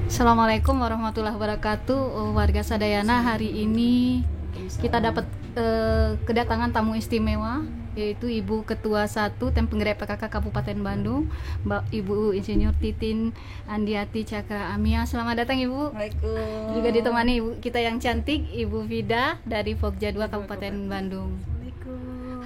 Assalamualaikum warahmatullahi wabarakatuh. Warga Sadayana, hari ini kita dapat kedatangan tamu istimewa, yaitu Ibu Ketua 1 Tim Penggerak PKK Kabupaten Bandung, Mbak Ibu Insinyur Titin Andiati Cakra Amia. Selamat datang Ibu. Assalamualaikum. Juga ditemani Ibu kita yang cantik, Ibu Vida dari Pokja 2 Kabupaten Bandung.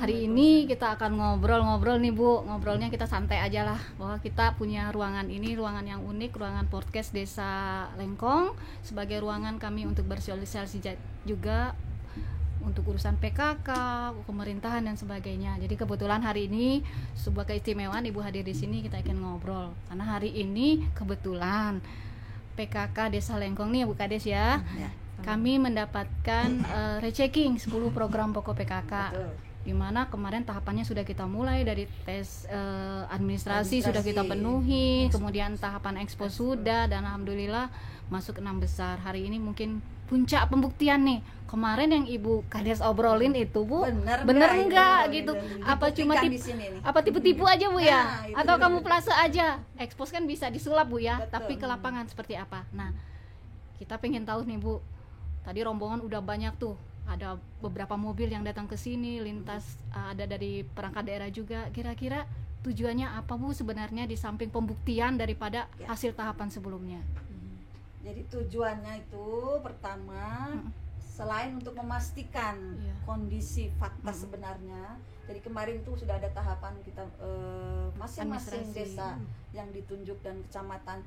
Hari ini kita akan ngobrol-ngobrol nih Bu. Ngobrolnya kita santai aja lah, bahwa kita punya ruangan ini, ruangan yang unik, ruangan podcast Desa Lengkong, sebagai ruangan kami untuk bersosialisasi juga untuk urusan PKK, pemerintahan dan sebagainya. Jadi kebetulan hari ini sebuah keistimewaan Ibu hadir di sini, kita akan ngobrol. Karena hari ini kebetulan PKK Desa Lengkong nih Bu Kades ya. Kami mendapatkan rechecking 10 program pokok PKK. Betul. Di mana kemarin tahapannya sudah kita mulai dari tes administrasi sudah kita penuhi, kemudian tahapan ekspos sudah, dan alhamdulillah masuk 6 besar. Hari ini mungkin puncak pembuktian nih. Kemarin yang Ibu Kades obrolin itu Bu, bener enggak gitu? Apa cuma tipu-tipu aja Bu ya? Atau kamuflase aja? Ekspos kan bisa disulap Bu ya, betul. Tapi ke lapangan seperti apa? Nah, kita pengen tahu nih Bu. Tadi rombongan udah banyak tuh. Ada beberapa mobil yang datang ke sini, lintas ada dari perangkat daerah juga. Kira-kira tujuannya apa Bu sebenarnya di samping pembuktian daripada hasil tahapan sebelumnya? Jadi tujuannya itu pertama selain untuk memastikan kondisi fakta sebenarnya. Jadi kemarin itu sudah ada tahapan kita masing-masing desa yang ditunjuk dan kecamatan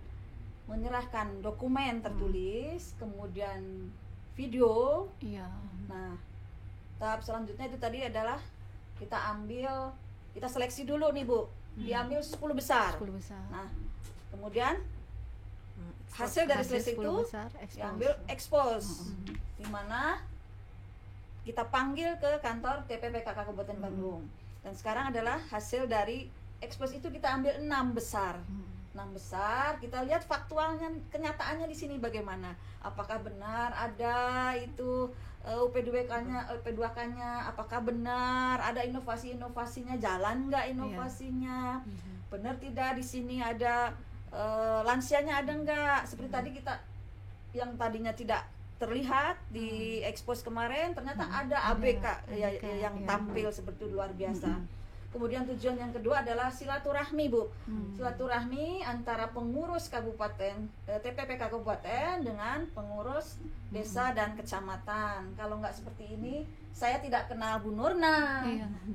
menyerahkan dokumen tertulis, kemudian video. Nah, tahap selanjutnya itu tadi adalah kita seleksi dulu nih Bu. Diambil 10 besar. Nah, kemudian hasil dari seleksi itu diambil expose. Di mana kita panggil ke kantor TPPKK Kabupaten Bandung. Dan sekarang adalah hasil dari expose itu kita ambil 6 besar. 6 besar, kita lihat faktualnya, kenyataannya di sini bagaimana. Apakah benar ada itu UP2K-nya, apakah benar ada inovasi-inovasinya, jalan nggak inovasinya, benar tidak di sini ada lansianya ada nggak, seperti tadi kita yang tadinya tidak terlihat di expose kemarin, ternyata ada ABK yang tampil seperti luar biasa. Kemudian tujuan yang kedua adalah silaturahmi Bu, silaturahmi antara pengurus kabupaten, TPPK kabupaten dengan pengurus desa dan kecamatan. Kalau nggak seperti ini, saya tidak kenal Bu Nurna,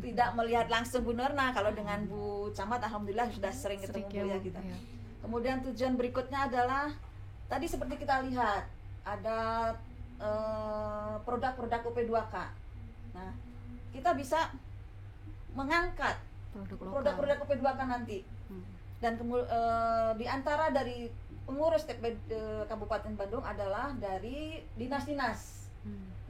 tidak melihat langsung Bu Nurna. Kalau dengan Bu Camat, alhamdulillah sudah sering ketemu Bu ya kita. Kemudian tujuan berikutnya adalah tadi seperti kita lihat ada produk-produk UP2K. Nah, kita bisa mengangkat produk-produk UP2K nanti. Dan di antara dari pengurus Kabupaten Bandung adalah dari dinas-dinas,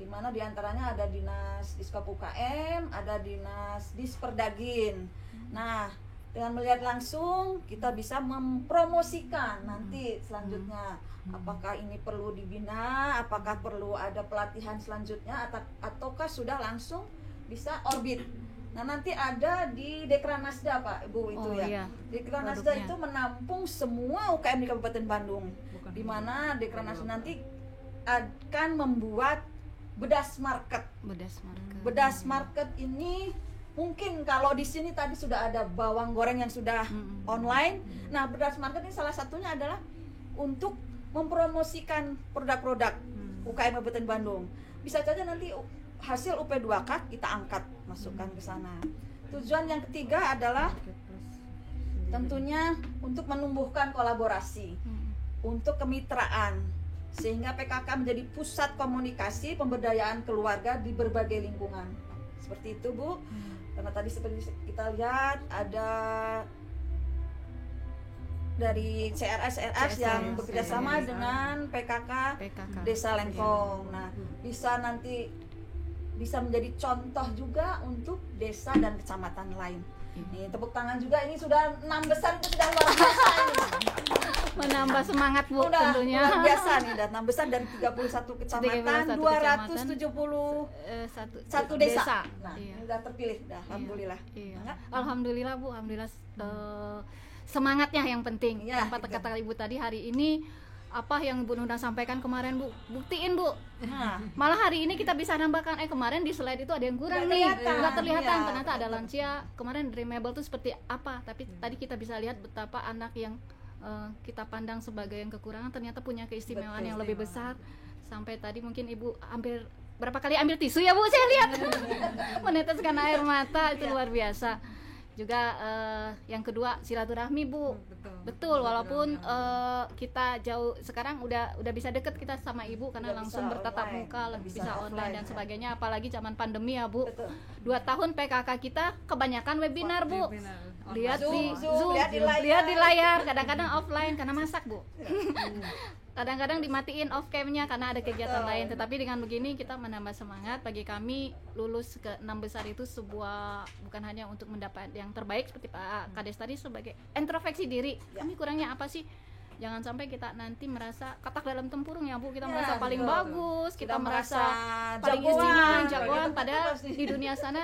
di mana diantaranya ada dinas Diskop UKM, ada dinas Disperdagin. Nah, dengan melihat langsung kita bisa mempromosikan nanti selanjutnya apakah ini perlu dibina, apakah perlu ada pelatihan selanjutnya, ataukah sudah langsung bisa orbit. Nah, nanti ada di Dekranasda Pak Bu itu Dekranasda itu menampung semua UKM di Kabupaten Bandung. Di mana Dekranasda nanti akan membuat bedas market. Bedas market ini mungkin kalau di sini tadi sudah ada bawang goreng yang sudah online. Nah, bedas market ini salah satunya adalah untuk mempromosikan produk-produk UKM Kabupaten Bandung. Bisa saja nanti hasil UP2K kita angkat, masukkan ke sana. Tujuan yang ketiga adalah tentunya untuk menumbuhkan kolaborasi, untuk kemitraan, sehingga PKK menjadi pusat komunikasi pemberdayaan keluarga di berbagai lingkungan. Seperti itu Bu. Karena tadi seperti kita lihat ada dari CRS yang bekerjasama dengan PKK Desa Lengkong. Nah, bisa menjadi contoh juga untuk desa dan kecamatan lain. Nih, tepuk tangan juga, ini sudah 6 besar, itu sudah luar biasa ini. Menambah semangat Bu tentunya. Luar biasa nih, udah 6 besar dari 31 kecamatan, 271 desa. Nah, ini udah terpilih, alhamdulillah. Alhamdulillah Bu, alhamdulillah. Semangatnya yang penting. Tanpa kata Ibu tadi, hari ini apa yang Bu Nuna sampaikan kemarin Bu, buktiin Bu. Nah, Malah hari ini kita bisa nambahkan, kemarin di slide itu ada yang kurang nih, nggak terlihatan, Iya, ternyata ada lansia. Kemarin dreamable itu seperti apa, tapi tadi kita bisa lihat betapa anak yang kita pandang sebagai yang kekurangan ternyata punya keistimewaan yang lebih besar. Sampai tadi mungkin Ibu hampir berapa kali ambil tisu ya Bu, saya lihat meneteskan air mata, itu luar biasa. Juga yang kedua silaturahmi Bu. Betul, walaupun kita jauh sekarang udah bisa deket kita sama Ibu karena Udah langsung bisa bertatap online, muka, bisa online offline, dan ya. sebagainya, apalagi zaman pandemi ya Bu. betul. 2 tahun PKK kita kebanyakan webinar Bu. Lihat di Zoom, Zoom, lihat di layar. kadang-kadang offline karena masak Bu. Kadang-kadang dimatiin off cam-nya karena ada kegiatan Betul. lain. Tetapi dengan begini kita menambah semangat. Bagi kami lulus ke 6 besar itu sebuah, bukan hanya untuk mendapat yang terbaik seperti Pak Kades tadi, sebagai introspeksi diri. Ya. Kami kurangnya apa sih? Jangan sampai kita nanti merasa katak dalam tempurung ya Bu. Kita Ya, merasa paling betul. bagus, kita Sudah merasa merasa paling jagoan, istimewa, gitu. jagoan, padahal Pasti. di dunia sana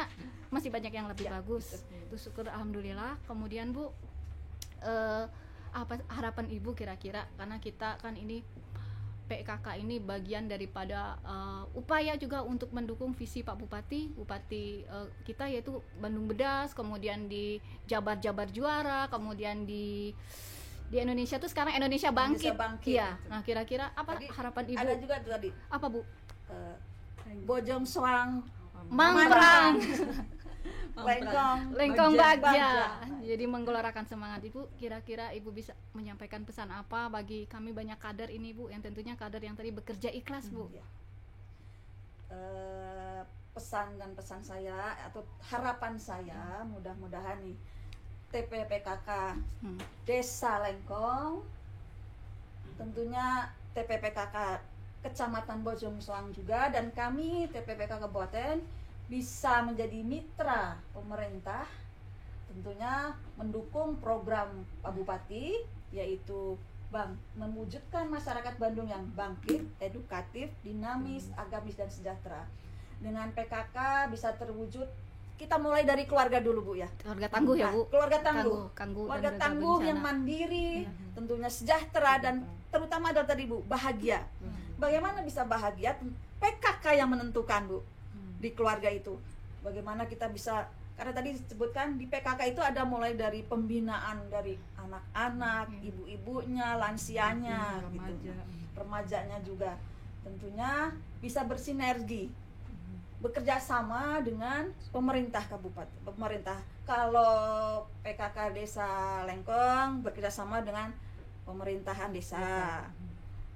masih banyak yang lebih Ya, bagus. Itu syukur alhamdulillah. Kemudian Bu, apa harapan Ibu kira-kira, karena kita kan ini PKK ini bagian daripada upaya juga untuk mendukung visi Pak Bupati kita, yaitu Bandung Bedas, kemudian di Jabar juara, kemudian di Indonesia tuh sekarang Indonesia bangkit. Bangkit. Iya. Nah, kira-kira apa Tadi harapan Ibu? Ada juga tadi Apa Bu? Bojong Soang, Mangprang, Lengkong, Lengkong Bagja. Bagja. Jadi menggelorakan semangat Ibu. Kira-kira Ibu bisa menyampaikan pesan apa bagi kami banyak kader ini Bu, yang tentunya kader yang tadi bekerja ikhlas Bu. Ya. Pesan dan pesan saya atau harapan saya, mudah-mudahan nih TPPKK Desa Lengkong, tentunya TPPKK Kecamatan Bojong Soang juga, dan kami TPPKK Kabupaten bisa menjadi mitra pemerintah, tentunya mendukung program Pak Bupati, yaitu mewujudkan masyarakat Bandung yang bangkit, edukatif, dinamis, agamis, dan sejahtera. Dengan PKK bisa terwujud, kita mulai dari keluarga dulu Bu ya. Keluarga tangguh ya Bu. Keluarga tangguh, dan keluarga juga tangguh bencana. yang mandiri, tentunya sejahtera, dan terutama adalah tadi Bu, bahagia. Bagaimana bisa bahagia? PKK yang menentukan Bu di keluarga itu. Bagaimana kita bisa, karena tadi disebutkan di PKK itu ada mulai dari pembinaan dari anak-anak, ibu-ibunya, lansianya, gitu, remajanya juga. Tentunya bisa bersinergi, bekerja sama dengan pemerintah kabupaten, pemerintah. Kalau PKK Desa Lengkong bekerja sama dengan pemerintahan desa.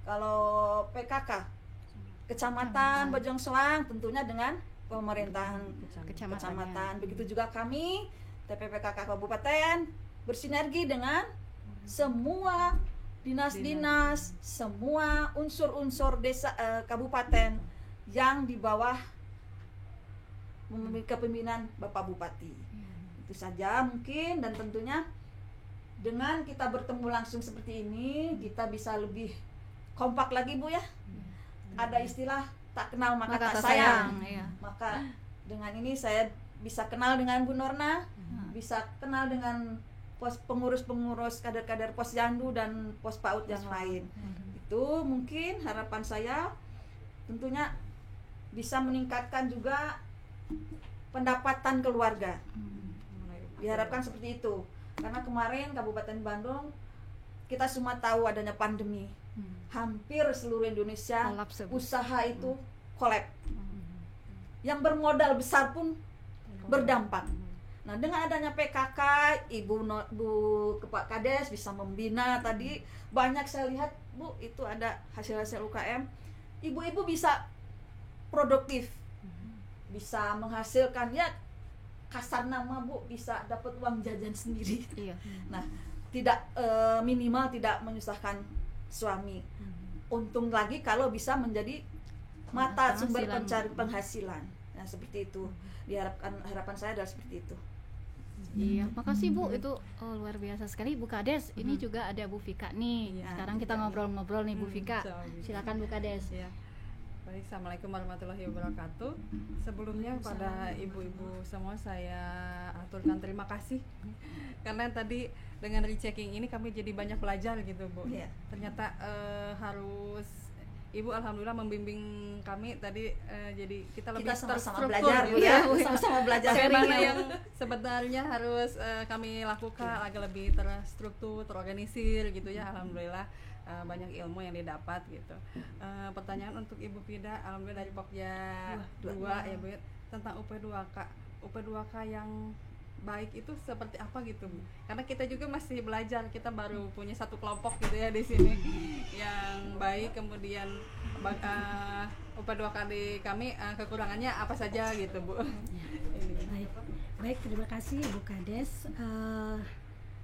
Kalau PKK Kecamatan Bojong Soang tentunya dengan pemerintahan kecamatan. Begitu juga kami TPPKK Kabupaten bersinergi dengan semua dinas-dinas, semua unsur-unsur desa kabupaten yang di bawah kepemimpinan Bapak Bupati. Itu saja mungkin, dan tentunya dengan kita bertemu langsung seperti ini kita bisa lebih kompak lagi Bu ya. Ada istilah tak kenal maka tak sayang. Iya. Maka dengan ini saya bisa kenal dengan Bu Norna, bisa kenal dengan pengurus-pengurus, kader-kader Posyandu dan Pos PAUD yang lain. Itu mungkin harapan saya, tentunya bisa meningkatkan juga pendapatan keluarga. Diharapkan seperti itu. Karena kemarin Kabupaten Bandung kita semua tahu adanya pandemi. Hampir seluruh Indonesia usaha itu kolab. Yang bermodal besar pun berdampak. Nah, dengan adanya PKK, Bu Kepala Kades bisa membina tadi, banyak saya lihat Bu, itu ada hasil-hasil UKM. Ibu-ibu bisa produktif, bisa menghasilkan, ya kasar nama Bu, bisa dapat uang jajan sendiri. Iya. Nah, tidak minimal tidak menyusahkan suami. Untung lagi kalau bisa menjadi mata sumber pencari penghasilan. Nah, seperti itu. Harapan saya adalah seperti itu. Iya, makasih Bu, itu luar biasa sekali Bu Kades. Ini juga ada Bu Vika nih. Sekarang kita ngobrol-ngobrol nih Bu Vika. Silakan Bu Kades. Baik, Assalamualaikum warahmatullahi wabarakatuh. Sebelumnya pada ibu-ibu semua saya aturkan terima kasih karena tadi dengan rechecking ini kami jadi banyak belajar gitu Bu. Iya. Ternyata harus Ibu alhamdulillah membimbing kami tadi, jadi kita lebih sama-sama terstruktur belajar gitu ya, sama-sama belajar. Bagaimana yang sebenarnya harus kami lakukan agar lebih terstruktur, terorganisir gitu ya. Alhamdulillah banyak ilmu yang didapat gitu. Pertanyaan untuk Ibu Vida, alhamdulillah dari Pokja 2 ya Bu, tentang UP2K. UP2K yang baik itu seperti apa gitu Bu? Karena kita juga masih belajar, kita baru punya satu kelompok gitu ya di sini yang baik, kemudian UP2K di kami kekurangannya apa saja gitu Bu. Baik, terima kasih Ibu Kades.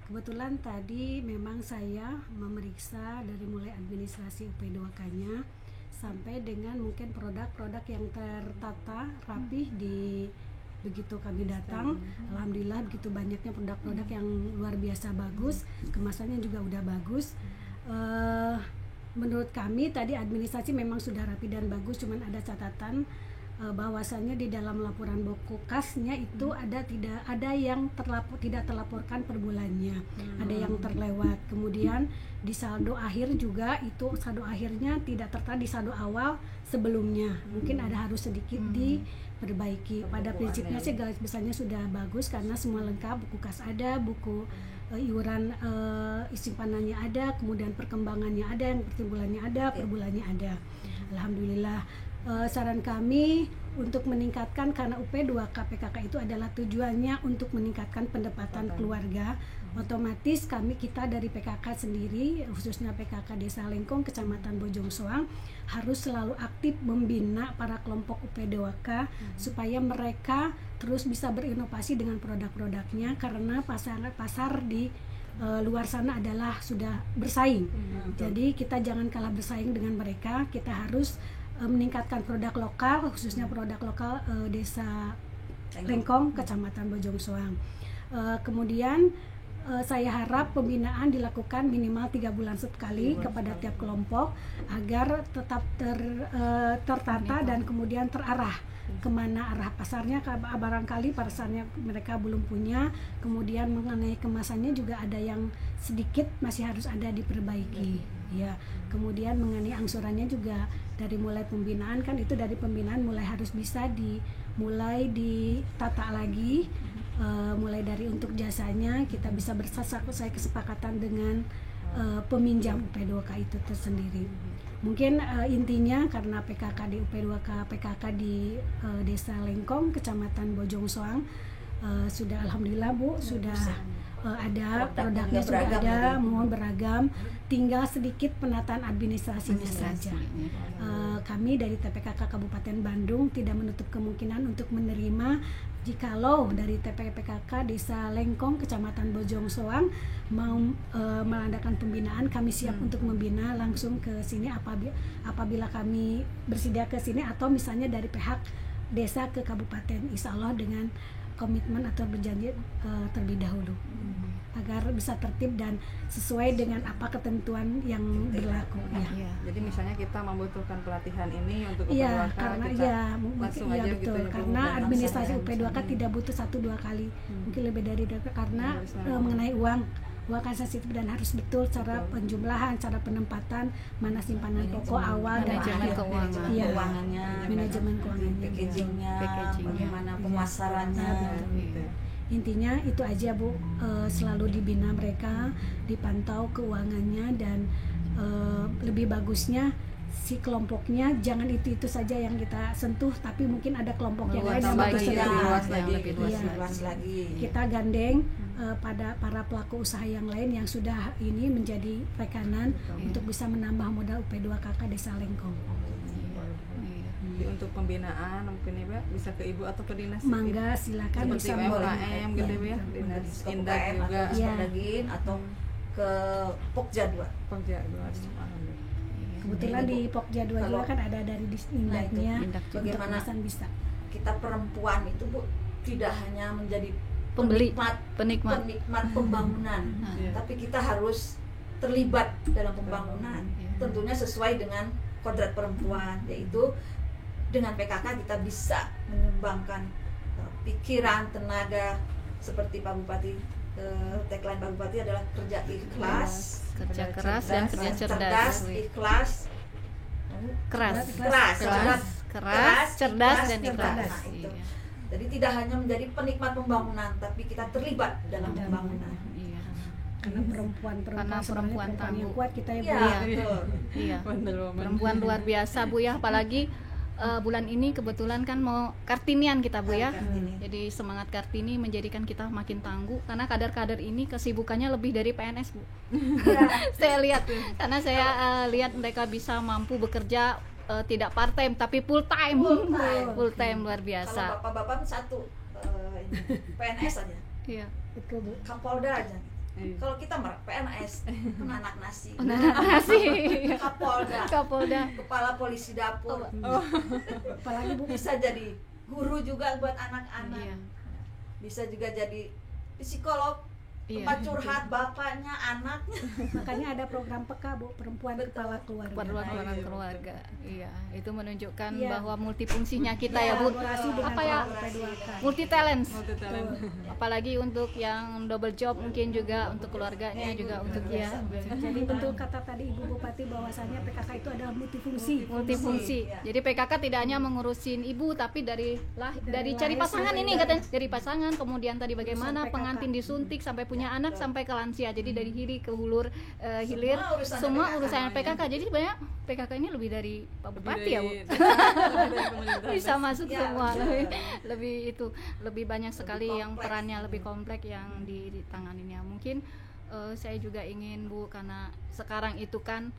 Kebetulan tadi memang saya memeriksa dari mulai administrasi UP2K-nya sampai dengan mungkin produk-produk yang tertata rapih di begitu kami datang. Alhamdulillah begitu banyaknya produk-produk yang luar biasa bagus, kemasannya juga udah bagus. Menurut kami tadi administrasi memang sudah rapi dan bagus, cuman ada catatan bahwasannya di dalam laporan buku kasnya itu tidak ada yang tidak terlaporkan per bulannya, ada yang terlewat. Kemudian di saldo akhir juga itu saldo akhirnya tidak tertera di saldo awal sebelumnya, mungkin ada harus sedikit diperbaiki. Pada prinsipnya sih garis besarnya sudah bagus karena semua lengkap, buku kas ada, buku iuran simpanannya ada, kemudian perkembangannya ada, yang pertimbulannya ada, per bulannya ada. Alhamdulillah. Saran kami untuk meningkatkan, karena UP2K PKK itu adalah tujuannya untuk meningkatkan pendapatan keluarga, otomatis kita dari PKK sendiri, khususnya PKK Desa Lengkong Kecamatan Bojong Soang, harus selalu aktif membina para kelompok UP2K supaya mereka terus bisa berinovasi dengan produk-produknya, karena pasar di luar sana adalah sudah bersaing. Jadi kita jangan kalah bersaing dengan mereka, kita harus meningkatkan produk lokal, khususnya produk lokal Desa Lengkong Kecamatan Bojong Soang. Kemudian saya harap pembinaan dilakukan minimal 3 bulan sekali kepada tiap kelompok agar tetap tertata dan kemudian terarah kemana arah pasarnya. Barangkali pasarnya mereka belum punya, kemudian mengenai kemasannya juga ada yang sedikit masih harus ada diperbaiki ya. Kemudian mengenai angsurannya juga dari mulai pembinaan, kan itu dari pembinaan mulai harus bisa mulai ditata lagi, mulai dari untuk jasanya kita bisa selesai kesepakatan dengan peminjam UP2K itu tersendiri. Mungkin intinya karena PKK di UP2K PKK di Desa Lengkong Kecamatan Bojong Soang sudah alhamdulillah Bu, sudah ada produknya sudah ada, mohon beragam, tinggal sedikit penataan administrasinya saja. Kami dari TPKK Kabupaten Bandung tidak menutup kemungkinan untuk menerima jikalau dari TPKK Desa Lengkong Kecamatan Bojong Soang mau mengadakan pembinaan, kami siap untuk membina langsung ke sini apabila kami bersedia ke sini, atau misalnya dari pihak desa ke kabupaten, insya Allah dengan komitmen atau berjanji terlebih dahulu agar bisa tertib dan sesuai dengan apa ketentuan yang berlaku ya. Jadi misalnya kita membutuhkan pelatihan ini untuk UP2K, karena langsung aja betul, gitu ya, karena administrasi UP2K tidak butuh 1-2 kali, mungkin lebih dari 2 kali, karena mengenai uang kan sensitif dan harus betul cara penjumlahan, cara penempatan, mana simpanan pokok awal dan manajemen keuangannya, manajemen keuangannya, packagingnya, bagaimana pemasarannya. Intinya itu aja Bu, selalu dibina mereka, dipantau keuangannya, dan lebih bagusnya si kelompoknya jangan itu saja yang kita sentuh, tapi mungkin ada kelompok yang lain yang lebih luas lagi. Kita gandeng pada para pelaku usaha yang lain yang sudah ini menjadi rekanan untuk bisa menambah modal UP2KK Desa Lengkong. Jadi untuk pembinaan mungkin ya bisa ke Ibu atau ke dinas. Mangga silakan seperti bisa UMKM gitu ya, dinas Indah juga atau ke Pokja 2. Pokja 2. Kebetulan di Pokja 2 juga kan ada dari Indahnya. Bagaimana bisa kita perempuan itu Bu tidak hanya menjadi penikmat pembangunan, tapi kita harus terlibat dalam pembangunan. Tentunya sesuai dengan kodrat perempuan, yaitu dengan PKK kita bisa menyumbangkan pikiran, tenaga, seperti Pak Bupati, tagline Pak Bupati adalah kerja ikhlas, kerja keras dan kerja cerdas, ikhlas, cerdas dan ikhlas. Nah, itu. Jadi tidak hanya menjadi penikmat pembangunan, tapi kita terlibat dalam pembangunan. Iya. Karena perempuan perempuan yang tangguh. kuat kita ya, Bu. Iya, betul. Iya. Wonder Woman. Perempuan luar biasa Bu ya, apalagi bulan ini kebetulan kan mau Kartinian kita Bu ya. Kartini. Jadi semangat Kartini menjadikan kita makin tangguh karena kader-kader ini kesibukannya lebih dari PNS Bu. Saya lihat karena saya lihat mereka bisa mampu bekerja tidak part time tapi full time. Full time luar biasa. Kalau bapak-bapak satu ini, PNS aja, Iya. Itu, Bu. Kapolda aja. Iya. Kalau kita PNS, anak nasi, Makasih. Kapolda, kepala polisi dapur, Apalagi Bu, bisa jadi guru juga buat anak-anak, Iya. bisa juga jadi psikolog, Iya. tempat curhat bapaknya, anaknya. makanya ada program PK, Bu, perempuan Betul. kepala keluarga. Perempuan keluarga. Iya, itu menunjukkan Iya. bahwa multifungsinya kita ya Bu. Kolaborasi dengan Apa ya? P2K. Multi talent. Multi-talent. Apalagi untuk yang double job mungkin juga untuk keluarganya juga untuk ya. Jadi betul kata tadi Ibu Bupati bahwasannya PKK itu adalah multifungsi. Multifungsi. Jadi PKK tidak hanya mengurusin ibu tapi dari cari pasangan ini katanya, dari pasangan, kemudian tadi bagaimana PKK. pengantin disuntik sampai punya anak sampai ke lansia. Jadi dari hilir ke hilir urusannya semua PKK. urusan PKK. Jadi sebenarnya PKK ini lebih dari Pak Bupati ya Bu. Lebih dari pemerintahan. Bisa masuk Ya, semua betul. lebih banyak sekali yang kompleks. perannya lebih kompleks yang ditanganinya. Mungkin saya juga ingin Bu, karena sekarang itu kan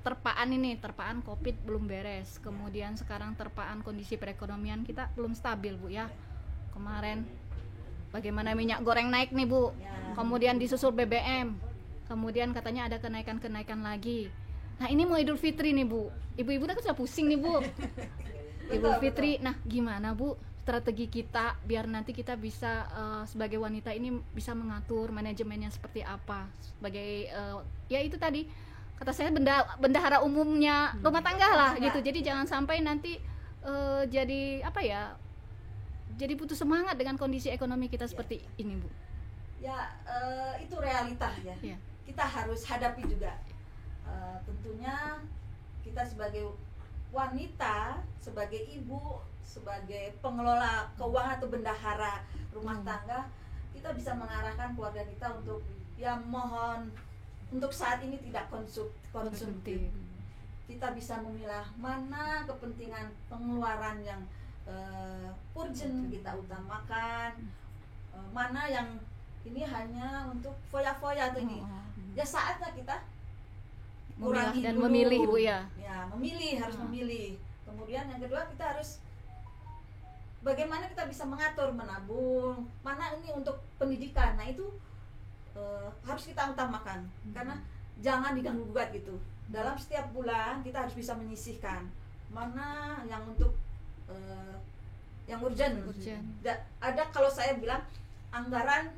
terpaan COVID belum beres, kemudian sekarang terpaan kondisi perekonomian kita belum stabil Bu ya. Kemarin bagaimana minyak goreng naik nih Bu, kemudian disusul BBM, kemudian katanya ada kenaikan lagi. Nah ini mau Idul Fitri nih Bu, ibu-ibu kan sudah pusing nih Bu. Idul Fitri, nah gimana Bu strategi kita biar nanti kita bisa sebagai wanita ini bisa mengatur manajemennya seperti apa sebagai ya itu tadi kata saya bendahara umumnya rumah tangga lah gitu. Jadi jangan sampai nanti jadi apa ya, jadi putus semangat dengan kondisi ekonomi kita seperti ini Bu. Ya itu realita ya. Iya. Kita harus hadapi juga. Tentunya kita sebagai wanita, sebagai ibu, sebagai pengelola keuangan atau bendahara rumah tangga, kita bisa mengarahkan keluarga kita untuk ya mohon untuk saat ini tidak konsumtif. Kita bisa memilah mana kepentingan pengeluaran yang urgent kita utamakan, mana yang ini hanya untuk foya-foya atau ini. Ya saatnya kita Memilah kurangi dan dulu. memilih Bu ya. Ya, memilih, harus memilih. Kemudian yang kedua kita harus bagaimana kita bisa mengatur menabung, mana ini untuk pendidikan. Nah, itu harus kita utamakan. Karena jangan diganggu gugat gitu. Dalam setiap bulan kita harus bisa menyisihkan mana yang untuk yang urgent. Ada kalau saya bilang anggaran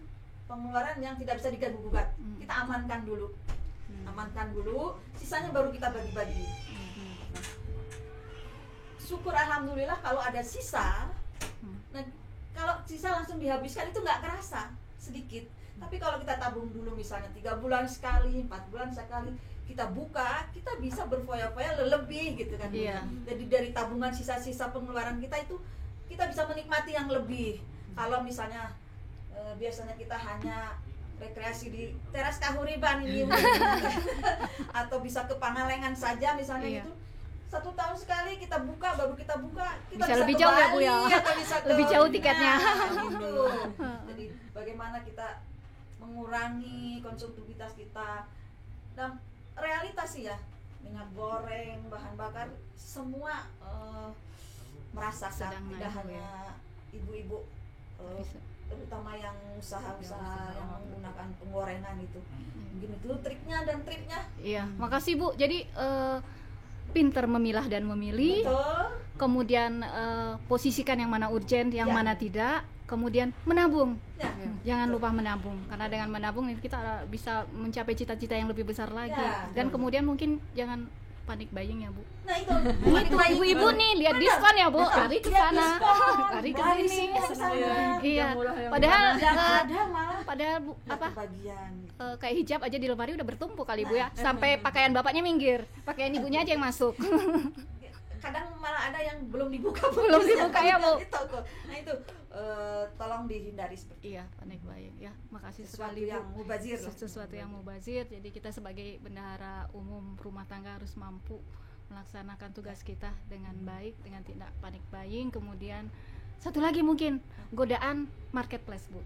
pengeluaran yang tidak bisa diganggu gugat. Kita amankan dulu. Sisanya baru kita bagi-bagi. Nah, syukur alhamdulillah kalau ada sisa. Nah, kalau sisa langsung dihabiskan itu nggak kerasa, sedikit. Tapi kalau kita tabung dulu misalnya 3 bulan sekali, 4 bulan sekali, kita buka, kita bisa berfoya-foya lebih gitu kan. Iya. Jadi dari tabungan sisa-sisa pengeluaran kita itu kita bisa menikmati yang lebih. Kalau misalnya biasanya kita hanya rekreasi di teras Kahuriban ini atau bisa ke Pangalengan saja misalnya Iya. gitu. 1 tahun sekali kita buka, baru kita buka, kita Bisa lebih ke jauh ya, Bu, Bali, ya? atau bisa ke Lebih jauh tiketnya. gitu. Jadi bagaimana kita mengurangi konsumtivitas kita. Dan realitas sih ya, minyak goreng, bahan bakar semua merasakan, Sedang tidak naik, hanya ibu-ibu terutama yang usaha-usaha yang menggunakan penggorengan itu. Mungkin itu triknya dan triknya. Iya, makasih Bu. Jadi pinter memilah dan memilih. Betul. Kemudian posisikan yang mana urgent, yang Ya. mana tidak. Kemudian menabung. Ya. Jangan lupa menabung, karena dengan menabung kita bisa mencapai cita-cita yang lebih besar lagi. Ya. Dan kemudian mungkin jangan panik buying ya Bu. Nah itu Itu ibu-ibu nih lihat diskon ya Bu, lari ke sana, lari ke lari sini. semua ke sana. Iya. Yang murah, yang Padahal Ada malah padahal Bu, apa bagian. kayak hijab aja di lemari udah bertumpuk kali Bu ya. Sampai pakaian bapaknya minggir, pakaian ibunya aja yang masuk. Kadang malah ada yang belum dibuka Belum dibuka ya, Bu. Di toko. Nah itu tolong dihindari seperti Iya, panik buying. Ya, makasih sesuatu sekali Bu. yang mubazir lah. Sesuatu yang mubazir. Jadi kita sebagai bendahara umum rumah tangga harus mampu melaksanakan tugas kita dengan baik, dengan tidak panik buying. Kemudian satu lagi mungkin godaan marketplace Bu.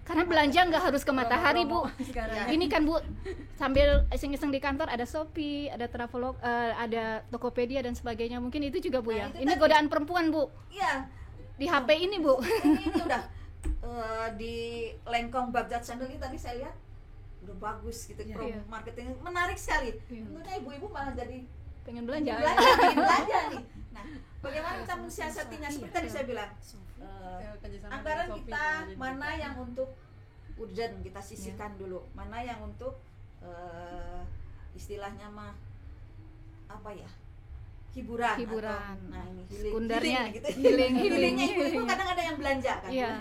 Karena belanja nggak harus ke Matahari Bu. sekarang. Ini kan Bu, sambil iseng-iseng di kantor ada Shopee, ada Travelog, ada Tokopedia dan sebagainya. Mungkin itu juga Bu ya. Nah, itu Ini tadi. godaan perempuan Bu. Iya. Di HP ini Bu. Ini udah di Lengkong Baghdad Sandal ini tadi saya lihat udah bagus gitu, Iya. marketing menarik sekali. Iya. Tentunya ibu-ibu malah jadi Pengen belanja. belanja nih. Nah, bagaimana kita mensiasatinya? Seperti tadi saya bilang, Kerjasama anggaran dengan Shopee kita juga jadi mana buka. yang untuk urgent kita sisihkan dulu, mana yang untuk istilahnya mah apa ya, hiburan. Hiburan. Atau, nah ini Sekundernya, healing gitu. healing. Healingnya ibu kadang ada yang belanja kan. Iya.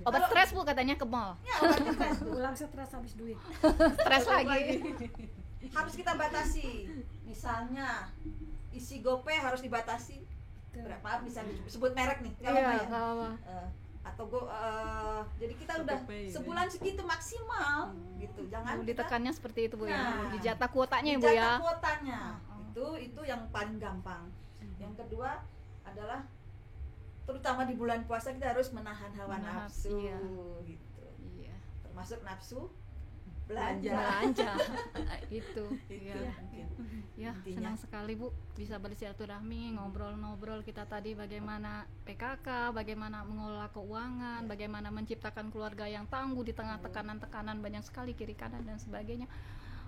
Obat stres Bu katanya ke mall. Ya, obat stres Bu. Pulang stres habis duit. Stres lagi. Harus kita batasi. Misalnya isi GoPay harus dibatasi. Berapa? Bisa disebut merek nih. Nggak Iya, apa-apa ya. nggak apa-apa. Atau jadi kita udah GoPay, sebulan segitu maksimal gitu. Jangan kita Ditekannya seperti itu Bu ya. Nah. Dijatah kuotanya ya Bu jatah ya. kuotanya. Oh. Itu yang paling gampang. Yang kedua adalah terutama di bulan puasa kita harus menahan hawa Menahan, nafsu iya. gitu. Iya. Termasuk nafsu Belanja. Belanja. Itu. Iya. mungkin. Ya, Intinya. senang sekali Bu bisa bersilaturahmi, ngobrol-ngobrol kita tadi bagaimana PKK, bagaimana mengelola keuangan, bagaimana menciptakan keluarga yang tangguh di tengah tekanan-tekanan banyak sekali kiri kanan dan sebagainya.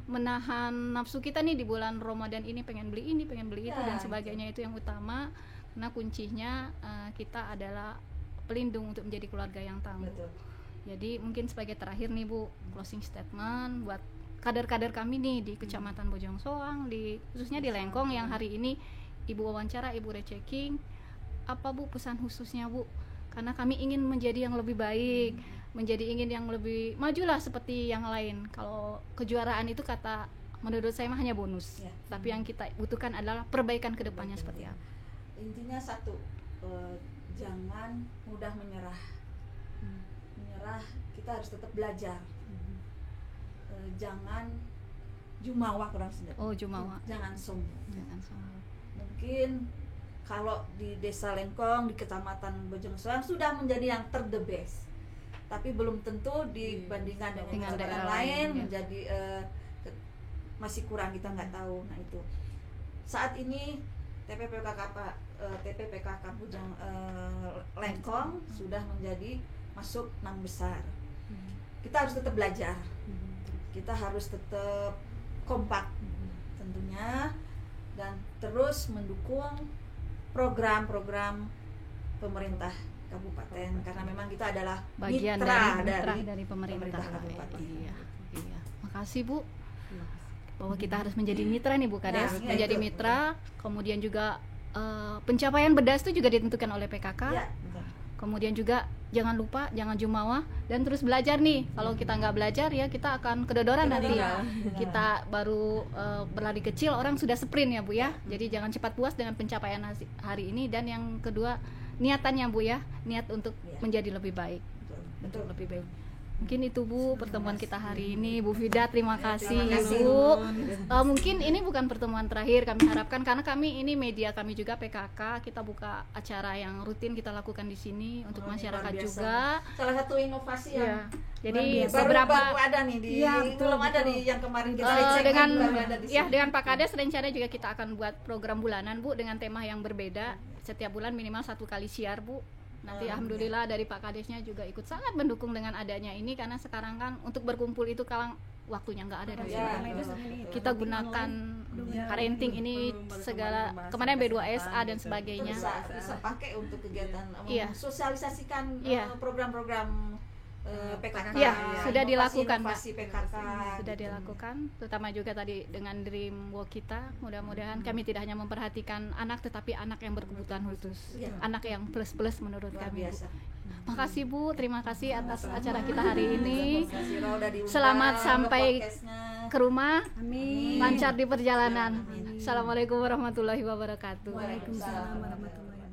Menahan nafsu kita nih di bulan Ramadan ini, pengen beli ini, pengen beli itu Ya, dan sebagainya, itu yang utama. Karena kuncinya kita adalah pelindung untuk menjadi keluarga yang tangguh. Betul. Jadi mungkin sebagai terakhir nih Bu, closing statement buat kader-kader kami nih di Kecamatan Bojong Soang, khususnya di Lengkong yang hari ini Ibu wawancara, Ibu rechecking. Apa Bu pesan khususnya Bu? Karena kami ingin menjadi yang lebih baik, ingin yang lebih majulah seperti yang lain. Kalau kejuaraan itu kata menurut saya mah hanya bonus. Ya. Tapi yang kita butuhkan adalah perbaikan ke depannya seperti apa? Intinya satu, jangan mudah menyerah. Menyerah, kita harus tetap belajar. Jangan jumawa kurang sedap. Oh, jumawa. Jangan sombong. Jangan sombong. Mungkin kalau di Desa Lengkong, di Kecamatan Bojong Soang sudah menjadi yang the best. Tapi belum tentu dibandingkan dengan Dengan daerah daerah lain lain, ya. menjadi masih kurang, kita nggak tahu. Nah itu saat ini TPPKK Bojong Lengkong sudah menjadi masuk 6 besar. Kita harus tetap belajar, kita harus tetap kompak tentunya, dan terus mendukung program-program pemerintah kabupaten, karena memang kita adalah Bagian mitra dari pemerintah. kabupaten. Iya. Makasih Bu. Bahwa kita harus menjadi mitra nih Bu Kades, Nah, menjadi itu. mitra. Kemudian juga pencapaian BEDAS itu juga ditentukan oleh PKK. Ya, betul. Kemudian juga jangan lupa, jangan jumawa dan terus belajar nih. Kalau kita nggak belajar ya kita akan kedodoran nanti. Kedodoran. Kita baru berlari kecil, orang sudah sprint ya Bu ya. Jadi jangan cepat puas dengan pencapaian hari ini. Dan yang kedua, niatannya Bu ya, niat untuk Iya. menjadi lebih baik, Betul. lebih baik. Mungkin itu Bu pertemuan kita hari ini. Bu Vida, terima kasih terima kasih, Bu. Mungkin ini bukan pertemuan terakhir, kami harapkan, karena kami ini media, kami juga PKK, kita buka acara yang rutin kita lakukan di sini untuk Oh, ini masyarakat luar biasa. juga. Salah satu inovasi yang Ya. Jadi Luar biasa. beberapa baru ada nih di Iya, betul, belum ada betul. di yang kemarin kita dengan recehkan, baru ada di ya sini. dengan Pak Kades rencana juga kita akan buat program bulanan Bu dengan tema yang berbeda. Setiap bulan minimal 1 kali siar Bu. Nanti alhamdulillah dari Pak Kadesnya juga ikut sangat mendukung dengan adanya ini, karena sekarang kan untuk berkumpul itu kalang waktunya nggak ada di Ya, sini. betul. Kita gunakan parenting ini segala, kemarin B2SA dan sebagainya. bisa pakai untuk kegiatan Iya. sosialisasikan Iya. program-program PKK. Ya, sudah dilakukan, inovasi PKK. Sudah dilakukan, terutama juga tadi dengan Dream Walk kita. Mudah-mudahan kami tidak hanya memperhatikan anak, tetapi anak yang berkebutuhan khusus, anak yang plus-plus menurut Luar kami. biasa. Makasih Bu, terima kasih atas acara kita hari ini. Terima kasih, Ra, udah diundang Selamat ke sampai podcastnya. ke rumah, Amin. lancar di perjalanan. Assalamualaikum warahmatullahi wabarakatuh. Waalaikumsalam warahmatullahi wabarakatuh.